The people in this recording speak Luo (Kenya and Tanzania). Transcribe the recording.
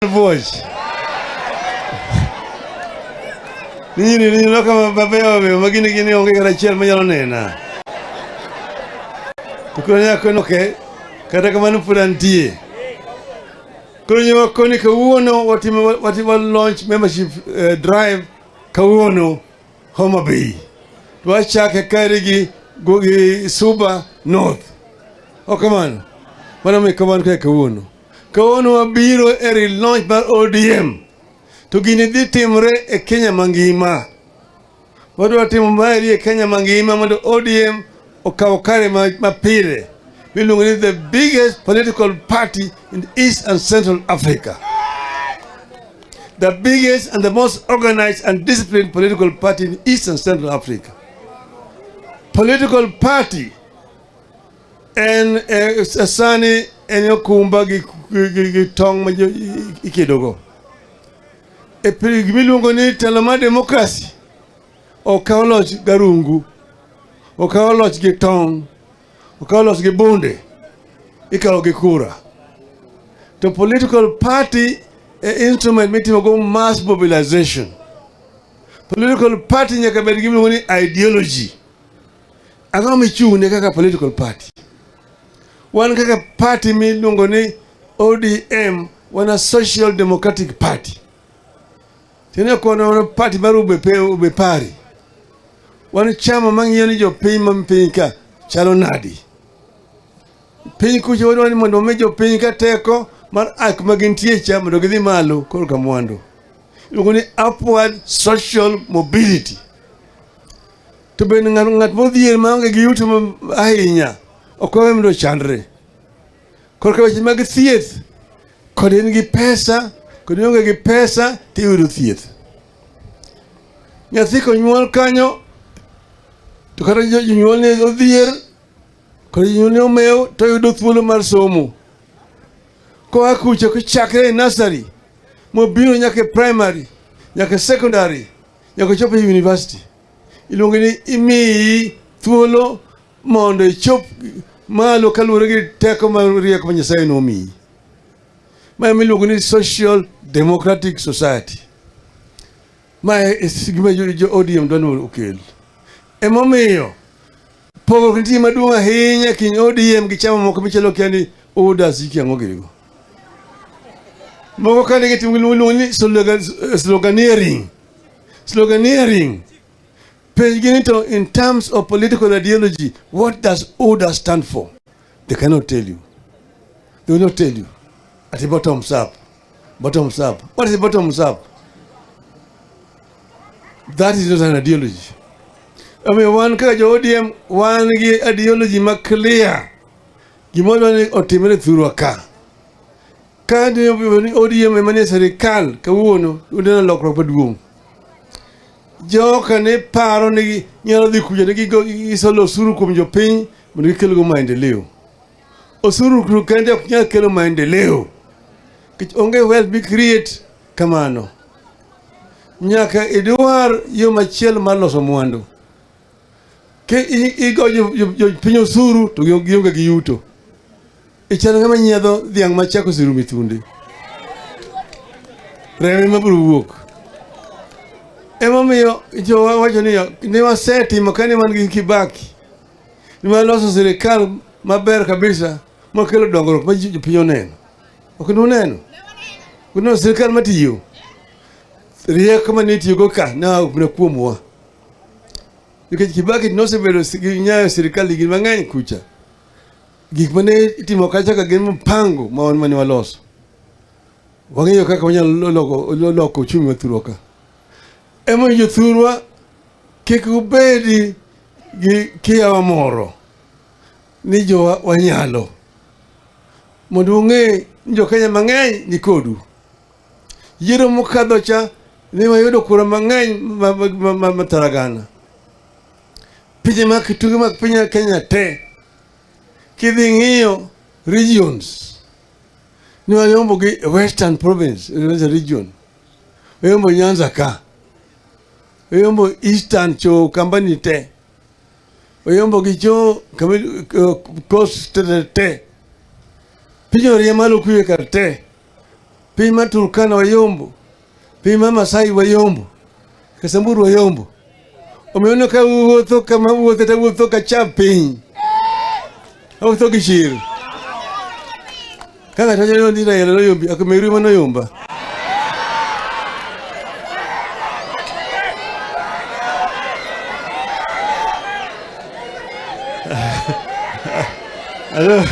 voice. Nini kama babeo magini gini ongea na chel manyalo nena. Tukonya kono ke kata kama nufurantie. Kono koni kawuono wati launch membership drive kawuono Homa Bay. Tuachake karigi gogi Suba North. O kamano. Mana me kamano ke kawuono. Kawuono wabiro eri launch bar ODM. To gini dhi timre e Kenya mangima. Wadwa timo maeri e Kenya mangima mondo ODM okaw kare mapile. Miluongo ni the biggest political party in East and Central Africa. The biggest and the most organized and disciplined political party in East and Central Africa. Political party and Sasani and Yokumba Gitong Ikidogo. E milungo ni talama demokrasi o kaoloch garungu o kaoloch gitong o kaoloch gibunde ikalo gikura. The political party instrument mitimo go mass mobilization. Political party nyaka bed gimilungo ni ideology. Ango michune kaka political party. Wan kaka party milungo ni ODM wana Social Democratic Party. Tena kono party maru ube pari. Wani chama mangi yani jo piny mampinka chalo nadi. Piny kuche wani mondo mejo piny ka teko mar ak magintie chama mondo gidhi malo koro kamwando. Iluongo ni upward social mobility. To ben ngat modhier maonge gi yuto ahinya okowe mondo chandre. Koro ka weche mag thieth kod en gi pesa kod onge gi pesa tiyudo thieth. Nyathi konyuol kanyo to kata jonyuol ne odhier kod jonyuol ne omew to yudo thuolo mar somo. Koa kucho kochakre nursery mobiro nyaka primary nyaka secondary nyaka chopo university. Iluongo ni imiyi thuolo mondo ichop malo kaluwore gi teko mar rieko ma Nyasaye nomiyi. Ma miluongo ni Social Democratic Society. Ma gima jo ODM dwano okel. Emomiyo pogo nitie maduong' ahinya kind ODM gi chama moko michalo kani UDA siki ang'o girigo. Moko kani gitimo giluongo ni sloganeering. Sloganeering. In terms of political ideology, what does ODA stand for? They cannot tell you. They will not tell you. At the bottoms up. Bottoms up. What is the bottoms up? That is not an ideology. I mean, one kind of ODM, one ideology ma clear. Gimodo ni otimere thuru aka. Kandi ODM emane serikal kawuono udena lokruok maduong'. Joka ne paro ni nyalo dhi kuja ni isolo osuru kuom jopiny mondo gikel go maendeleo. Osuru kende ok nyal kelo maendeleo. Kich onge wealth be create kamano. Nyaka idwar yo machielo mar loso mwandu. Ke igo jo piny osuru to gionge gi yuto. Ichalo ng'ama nyiedho dhiang' machako siru mithunde. Reme mabiro wuok. Emomiyo jo wacho ni wasetimo kani man gi Kibaki. Ni waloso sirikal maber kabisa mokelo dongruok ma jopiny oneno. Ok nuneno. Kuno sirikal matiyo. Rieko mane itiyogo ka na kuomwa. Nikech Kibaki nosebedo gi nyayo sirikal gi mang'eny kucha. Gik mane itimo kacha ka gin mpango ma wan mane waloso. Wang'eyo kaka wanyalo loko uchumi wa thurwa ka. Emo jothurwa kik ubedi gi kiawa moro ni jo wanyalo. Mondo ung'e jo Kenya mang'eny ni kodu. Yiero mokadho cha ne wayudo kura mang'eny mataragana. Pinje mag kitunge mag piny Kenya te. Kidhi ng'iyo regions. Ni wayombo gi Western Province, region. Wayombo Nyanza ka. Wayombo Eastern cho kambani te. Wayombo gi cho Coast te. Pinyo rie malo kuye kar te. pima Turkana wayombo, pima Masai wayombo, Kasamburu wayombo. Umeona ka uotho kama uotho ta uotho ka chapin. Uotho kishir. Kanga tajo ndira yelo yombi akumeru mano yomba. Alors